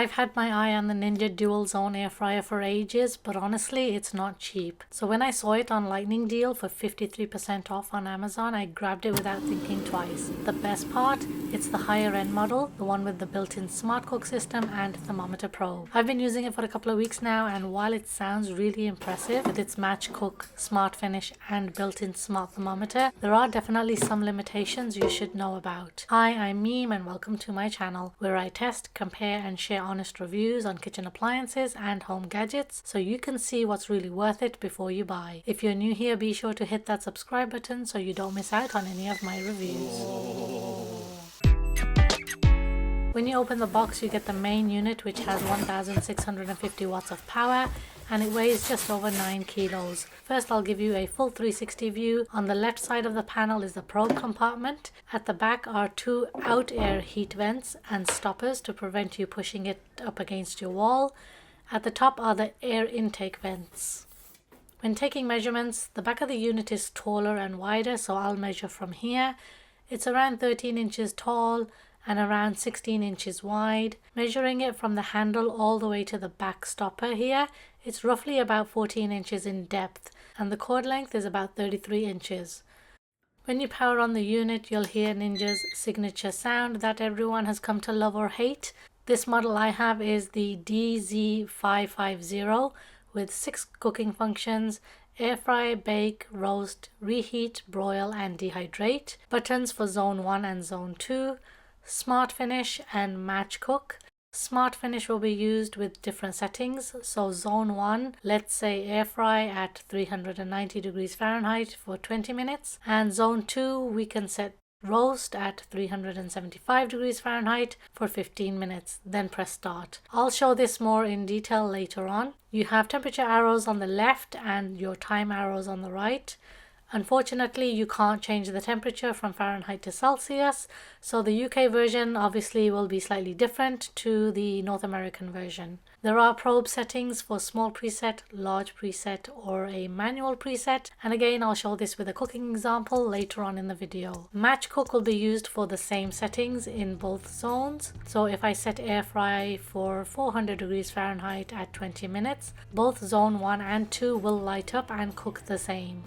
I've had my eye on the Ninja DualZone air fryer for ages, but honestly, it's not cheap. So when I saw it on Lightning Deal for 53% off on Amazon, I grabbed it without thinking twice. The best part, it's the higher end model, the one with the built-in smart cook system and thermometer probe. I've been using it for a couple of weeks now, and while it sounds really impressive with its match cook, smart finish and built-in smart thermometer, there are definitely some limitations you should know about. Hi, I'm Meme and welcome to my channel, where I test, compare and share honest reviews on kitchen appliances and home gadgets so you can see what's really worth it before you buy. If you're new here, be sure to hit that subscribe button so you don't miss out on any of my reviews. When you open the box, you get the main unit, which has 1650 watts of power and it weighs just over 9 kilos. First, I'll give you a full 360 view. On the left side of the panel is the probe compartment. At the back are two out air heat vents and stoppers to prevent you pushing it up against your wall. At the top are the air intake vents. When taking measurements, the back of the unit is taller and wider, so I'll measure from here. It's around 13 inches tall and around 16 inches wide. Measuring it from the handle all the way to the back stopper here, it's roughly about 14 inches in depth and the cord length is about 33 inches. When you power on the unit, you'll hear Ninja's signature sound that everyone has come to love or hate. This model I have is the DZ550 with 6 cooking functions: air fry, bake, roast, reheat, broil and dehydrate, buttons for zone 1 and zone 2, smart finish and match cook. Smart finish will be used with different settings. So zone 1, let's say air fry at 390 degrees Fahrenheit for 20 minutes. And zone 2, we can set roast at 375 degrees Fahrenheit for 15 minutes. Then press start. I'll show this more in detail later on. You have temperature arrows on the left and your time arrows on the right. Unfortunately, you can't change the temperature from Fahrenheit to Celsius, so the UK version obviously will be slightly different to the North American version. There are probe settings for small preset, large preset or a manual preset, and again I'll show this with a cooking example later on in the video. Match cook will be used for the same settings in both zones. So if I set air fry for 400 degrees Fahrenheit at 20 minutes, both zone 1 and 2 will light up and cook the same.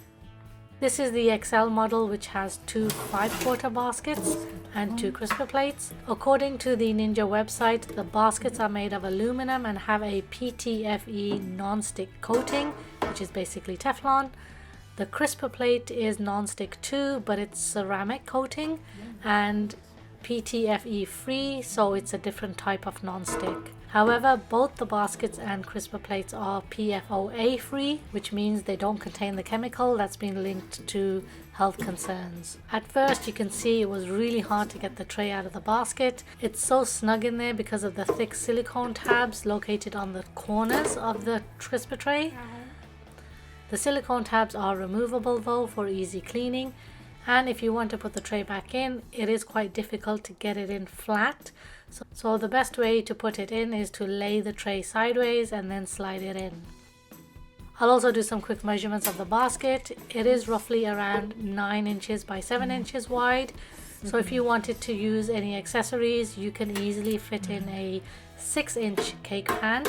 This is the XL model, which has 2 5-quarter baskets and 2 crisper plates. According to the Ninja website, the baskets are made of aluminum and have a PTFE non-stick coating, which is basically Teflon. The crisper plate is non-stick too, but it's ceramic coating and PTFE free, so it's a different type of non-stick. However, both the baskets and crisper plates are PFOA free, which means they don't contain the chemical that's been linked to health concerns. At first, you can see it was really hard to get the tray out of the basket. It's so snug in there because of the thick silicone tabs located on the corners of the crisper tray. The silicone tabs are removable though for easy cleaning. And if you want to put the tray back in, it is quite difficult to get it in flat. So the best way to put it in is to lay the tray sideways and then slide it in. I'll also do some quick measurements of the basket. It is roughly around 9 inches by 7 inches wide. So if you wanted to use any accessories, you can easily fit in a 6-inch cake pan.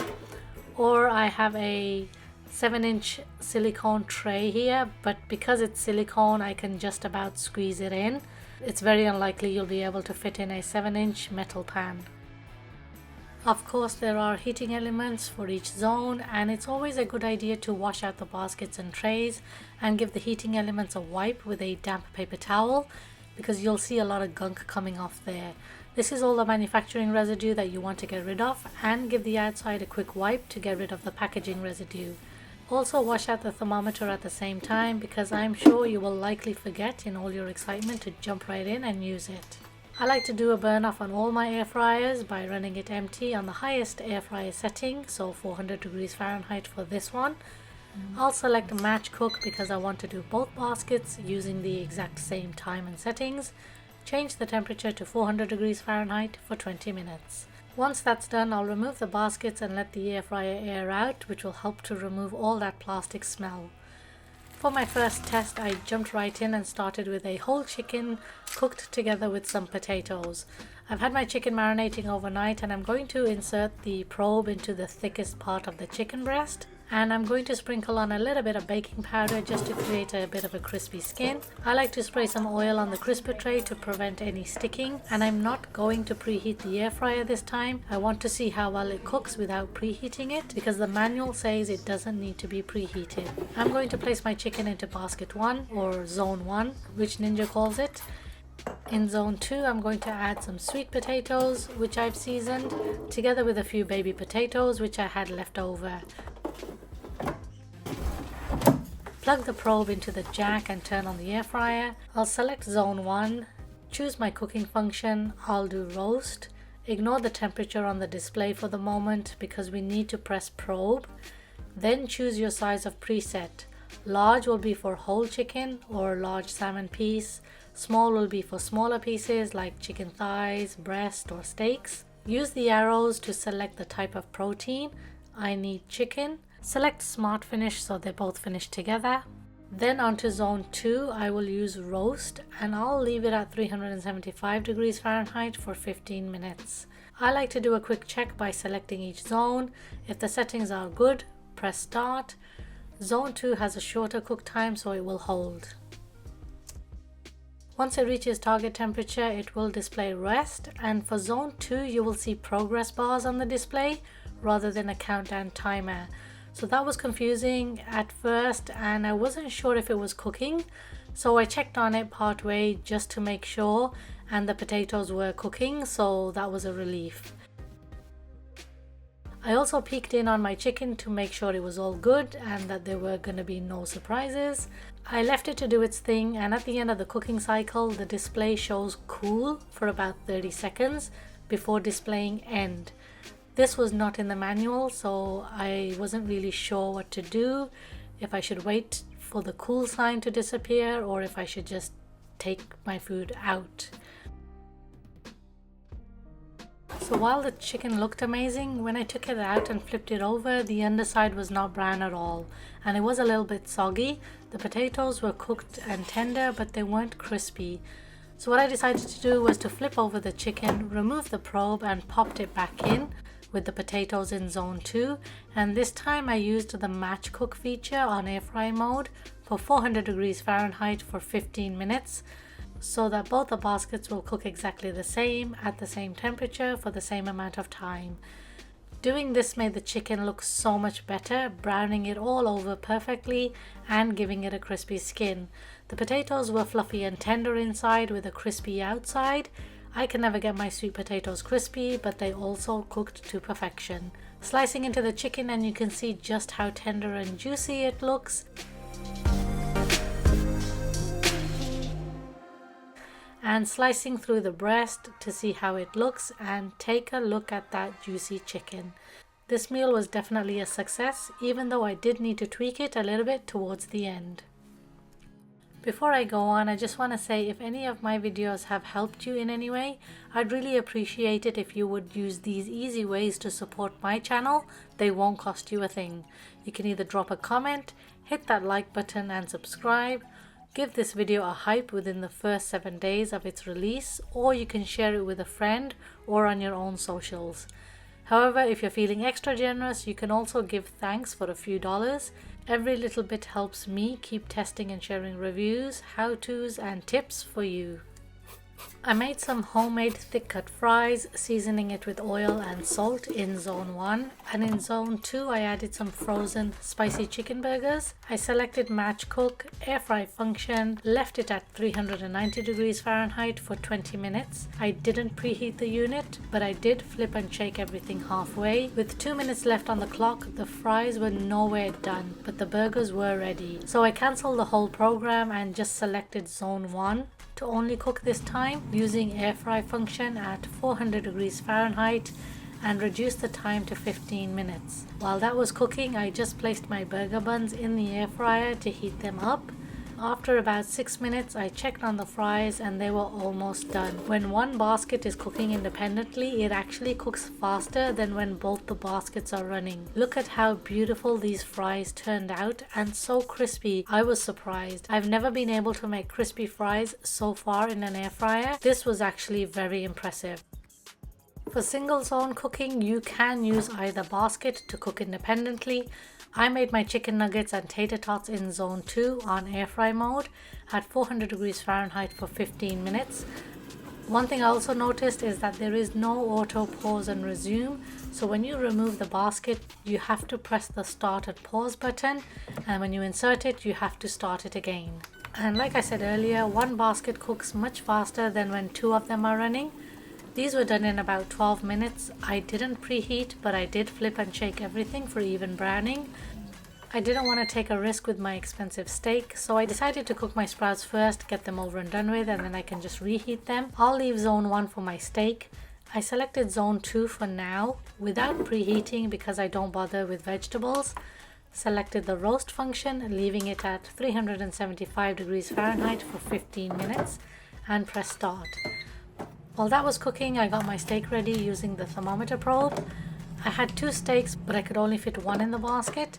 Or I have a 7-inch silicone tray here, but because it's silicone, I can just about squeeze it in. It's very unlikely you'll be able to fit in a 7-inch metal pan. Of course, there are heating elements for each zone, and it's always a good idea to wash out the baskets and trays and give the heating elements a wipe with a damp paper towel, because you'll see a lot of gunk coming off there. This is all the manufacturing residue that you want to get rid of, and give the outside a quick wipe to get rid of the packaging residue. Also wash out the thermometer at the same time, because I'm sure you will likely forget in all your excitement to jump right in and use it. I like to do a burn off on all my air fryers by running it empty on the highest air fryer setting, so 400 degrees Fahrenheit for this one. I'll select match cook because I want to do both baskets using the exact same time and settings. Change the temperature to 400 degrees Fahrenheit for 20 minutes. Once that's done, I'll remove the baskets and let the air fryer air out, which will help to remove all that plastic smell. For my first test, I jumped right in and started with a whole chicken cooked together with some potatoes. I've had my chicken marinating overnight, and I'm going to insert the probe into the thickest part of the chicken breast. And I'm going to sprinkle on a little bit of baking powder just to create a bit of a crispy skin. I like to spray some oil on the crisper tray to prevent any sticking, and I'm not going to preheat the air fryer this time. I want to see how well it cooks without preheating it, because the manual says it doesn't need to be preheated. I'm going to place my chicken into basket 1, or zone 1, which Ninja calls it. In zone 2, I'm going to add some sweet potatoes, which I've seasoned, together with a few baby potatoes, which I had left over. Plug the probe into the jack and turn on the air fryer. I'll select zone 1, choose my cooking function, I'll do roast. Ignore the temperature on the display for the moment because we need to press probe. Then choose your size of preset. Large will be for whole chicken or large salmon piece. Small will be for smaller pieces like chicken thighs, breast or steaks. Use the arrows to select the type of protein. I need chicken. Select Smart Finish so they both finish together. Then onto zone 2, I will use roast, and I'll leave it at 375 degrees Fahrenheit for 15 minutes. I like to do a quick check by selecting each zone. If the settings are good, press start. Zone 2 has a shorter cook time, so it will hold. Once it reaches target temperature, it will display rest, and for zone 2 you will see progress bars on the display rather than a countdown timer. So that was confusing at first, and I wasn't sure if it was cooking, so I checked on it part way just to make sure, and the potatoes were cooking, so that was a relief. I also peeked in on my chicken to make sure it was all good and that there were going to be no surprises. I left it to do its thing, and at the end of the cooking cycle the display shows cool for about 30 seconds before displaying end. This was not in the manual, so I wasn't really sure what to do, if I should wait for the cool sign to disappear or if I should just take my food out. So while the chicken looked amazing, when I took it out and flipped it over, the underside was not brown at all, and it was a little bit soggy. The potatoes were cooked and tender, but they weren't crispy. So what I decided to do was to flip over the chicken, remove the probe and popped it back in with the potatoes in zone 2, and this time I used the match cook feature on air fry mode for 400 degrees Fahrenheit for 15 minutes, so that both the baskets will cook exactly the same at the same temperature for the same amount of time. Doing this made the chicken look so much better, browning it all over perfectly and giving it a crispy skin. The potatoes were fluffy and tender inside with a crispy outside. I can never get my sweet potatoes crispy, but they also cooked to perfection. Slicing into the chicken, and you can see just how tender and juicy it looks. And slicing through the breast to see how it looks, and take a look at that juicy chicken. This meal was definitely a success, even though I did need to tweak it a little bit towards the end. Before I go on, I just want to say if any of my videos have helped you in any way, I'd really appreciate it if you would use these easy ways to support my channel. They won't cost you a thing. You can either drop a comment, hit that like button and subscribe, give this video a hype within the first 7 days of its release, or you can share it with a friend or on your own socials. However, if you're feeling extra generous, you can also give thanks for a few dollars. Every little bit helps me keep testing and sharing reviews, how-tos and tips for you. I made some homemade thick cut fries, seasoning it with oil and salt in zone 1, and in zone 2 I added some frozen spicy chicken burgers. I selected match cook, air fry function, left it at 390 degrees Fahrenheit for 20 minutes. I didn't preheat the unit, but I did flip and shake everything halfway. With 2 minutes left on the clock, the fries were nowhere done, but the burgers were ready. So I cancelled the whole program and just selected zone 1 to only cook this time, using air fry function at 400 degrees Fahrenheit and reduce the time to 15 minutes. While that was cooking, I just placed my burger buns in the air fryer to heat them up. After about 6 minutes, I checked on the fries and they were almost done. When one basket is cooking independently, it actually cooks faster than when both the baskets are running. Look at how beautiful these fries turned out and so crispy. I was surprised. I've never been able to make crispy fries so far in an air fryer. This was actually very impressive. For single zone cooking, you can use either basket to cook independently. I made my chicken nuggets and tater tots in zone 2 on air fry mode at 400 degrees Fahrenheit for 15 minutes. One thing I also noticed is that there is no auto pause and resume, so when you remove the basket you have to press the start and pause button, and when you insert it you have to start it again. And like I said earlier, one basket cooks much faster than when two of them are running. These were done in about 12 minutes. I didn't preheat, but I did flip and shake everything for even browning. I didn't want to take a risk with my expensive steak, so I decided to cook my sprouts first, get them over and done with, and then I can just reheat them. I'll leave zone 1 for my steak. I selected zone 2 for now, without preheating because I don't bother with vegetables. Selected the roast function, leaving it at 375 degrees Fahrenheit for 15 minutes, and press start. While that was cooking, I got my steak ready using the thermometer probe. I had 2 steaks, but I could only fit 1 in the basket.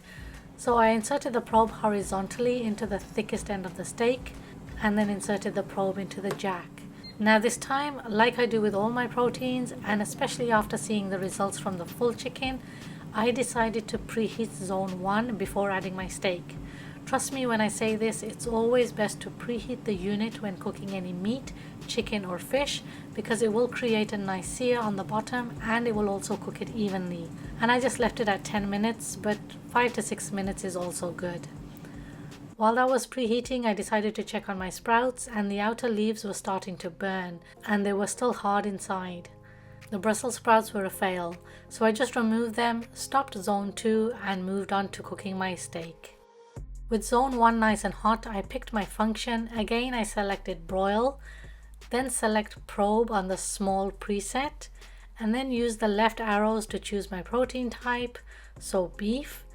So I inserted the probe horizontally into the thickest end of the steak and then inserted the probe into the jack. Now this time, like I do with all my proteins, and especially after seeing the results from the full chicken, I decided to preheat zone 1 before adding my steak. Trust me when I say this, it's always best to preheat the unit when cooking any meat, chicken or fish, because it will create a nice sear on the bottom and it will also cook it evenly. And I just left it at 10 minutes, but 5 to 6 minutes is also good. While that was preheating, I decided to check on my sprouts, and the outer leaves were starting to burn and they were still hard inside. The Brussels sprouts were a fail, so I just removed them, stopped zone 2 and moved on to cooking my steak. With zone 1 nice and hot, I picked my function. Again I selected broil, then select probe on the small preset, and then use the left arrows to choose my protein type, so beef.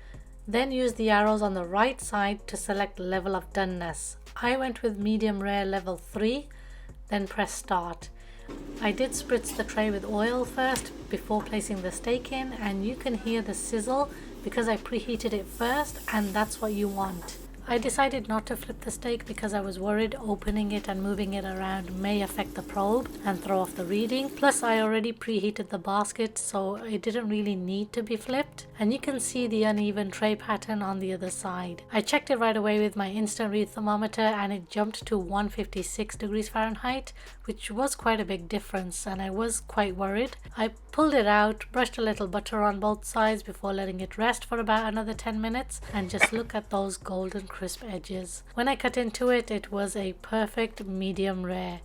Then use the arrows on the right side to select level of doneness. I went with medium rare level 3, then press start. I did spritz the tray with oil first before placing the steak in, and you can hear the sizzle because I preheated it first, and that's what you want. I decided not to flip the steak because I was worried opening it and moving it around may affect the probe and throw off the reading. Plus I already preheated the basket, so it didn't really need to be flipped. And you can see the uneven tray pattern on the other side. I checked it right away with my instant read thermometer and it jumped to 156 degrees Fahrenheit, which was quite a big difference, and I was quite worried. I pulled it out, brushed a little butter on both sides before letting it rest for about another 10 minutes, and just look at those golden crisp edges. When I cut into it, it was a perfect medium rare.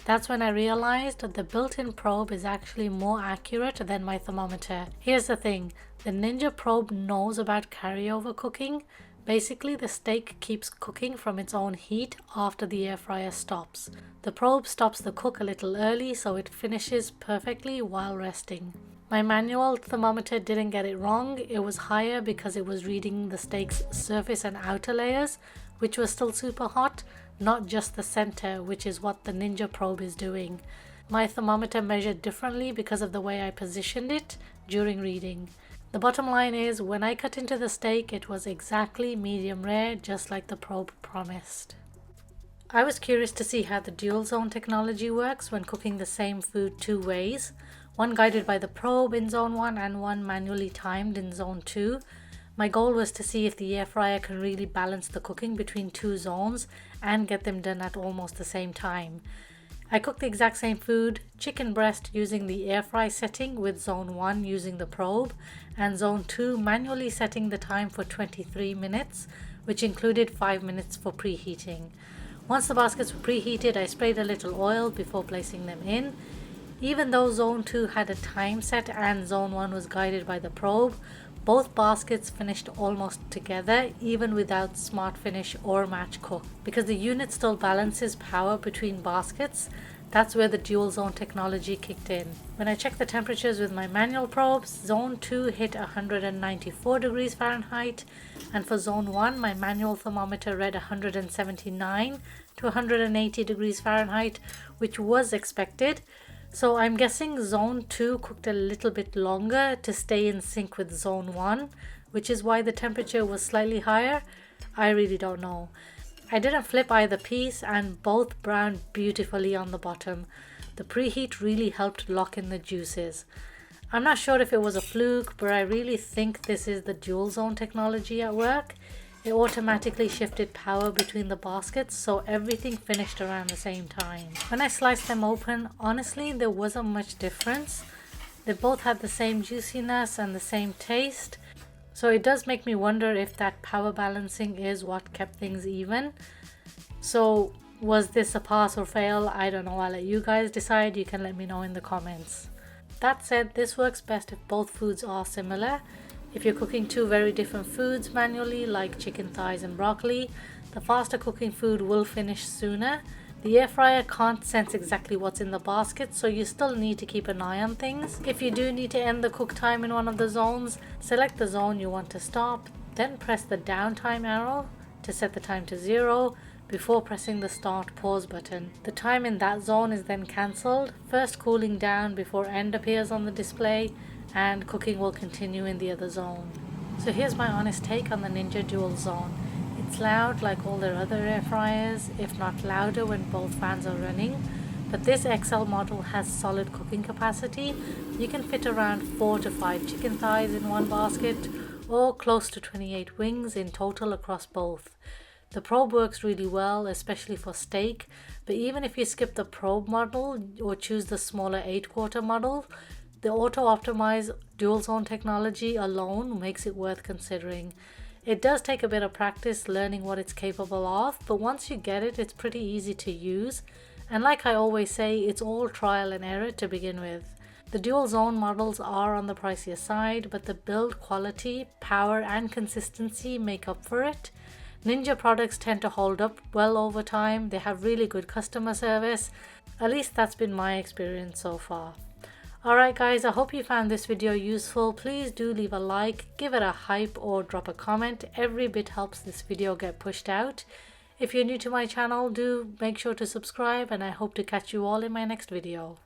That's when I realized that the built-in probe is actually more accurate than my thermometer. Here's the thing, the Ninja probe knows about carryover cooking. Basically, the steak keeps cooking from its own heat after the air fryer stops. The probe stops the cook a little early, so it finishes perfectly while resting. My manual thermometer didn't get it wrong. It was higher because it was reading the steak's surface and outer layers, which was still super hot, not just the center, which is what the Ninja probe is doing. My thermometer measured differently because of the way I positioned it during reading. The bottom line is, when I cut into the steak, it was exactly medium rare, just like the probe promised. I was curious to see how the DualZone technology works when cooking the same food 2 ways, one guided by the probe in zone 1 and one manually timed in zone 2. My goal was to see if the air fryer can really balance the cooking between 2 zones and get them done at almost the same time. I cooked the exact same food, chicken breast, using the air fry setting, with zone 1 using the probe, and zone 2 manually setting the time for 23 minutes, which included 5 minutes for preheating. Once the baskets were preheated, I sprayed a little oil before placing them in. Even though zone 2 had a time set and zone 1 was guided by the probe, both baskets finished almost together, even without smart finish or match cook. Because the unit still balances power between baskets, that's where the DualZone technology kicked in. When I checked the temperatures with my manual probes, zone 2 hit 194 degrees Fahrenheit, and for zone 1 my manual thermometer read 179 to 180 degrees Fahrenheit, which was expected. So I'm guessing zone 2 cooked a little bit longer to stay in sync with zone 1, which is why the temperature was slightly higher. I really don't know. I didn't flip either piece and both browned beautifully on the bottom. The preheat really helped lock in the juices. I'm not sure if it was a fluke, but I really think this is the DualZone technology at work. It automatically shifted power between the baskets, so everything finished around the same time. When I sliced them open, honestly, there wasn't much difference. They both had the same juiciness and the same taste, so it does make me wonder if that power balancing is what kept things even. So was this a pass or fail? I don't know. I'll let you guys decide. You can let me know in the comments. That said, this works best if both foods are similar. If you're cooking two very different foods manually, like chicken thighs and broccoli, the faster cooking food will finish sooner. The air fryer can't sense exactly what's in the basket, so you still need to keep an eye on things. If you do need to end the cook time in one of the zones, select the zone you want to stop, then press the downtime arrow to set the time to 0 before pressing the start pause button. The time in that zone is then cancelled, first cooling down before end appears on the display, and cooking will continue in the other zone. So here's my honest take on the Ninja DualZone. It's loud like all their other air fryers, if not louder when both fans are running, but this XL model has solid cooking capacity. You can fit around 4 to 5 chicken thighs in one basket, or close to 28 wings in total across both. The probe works really well, especially for steak, but even if you skip the probe model or choose the smaller 8/4 model, the Auto-optimize DualZone technology alone makes it worth considering. It does take a bit of practice learning what it's capable of, but once you get it, it's pretty easy to use. And like I always say, it's all trial and error to begin with. The DualZone models are on the pricier side, but the build quality, power and consistency make up for it. Ninja products tend to hold up well over time. They have really good customer service. At least that's been my experience so far. Alright guys, I hope you found this video useful. Please do leave a like, give it a hype or drop a comment. Every bit helps this video get pushed out. If you're new to my channel, do make sure to subscribe, and I hope to catch you all in my next video.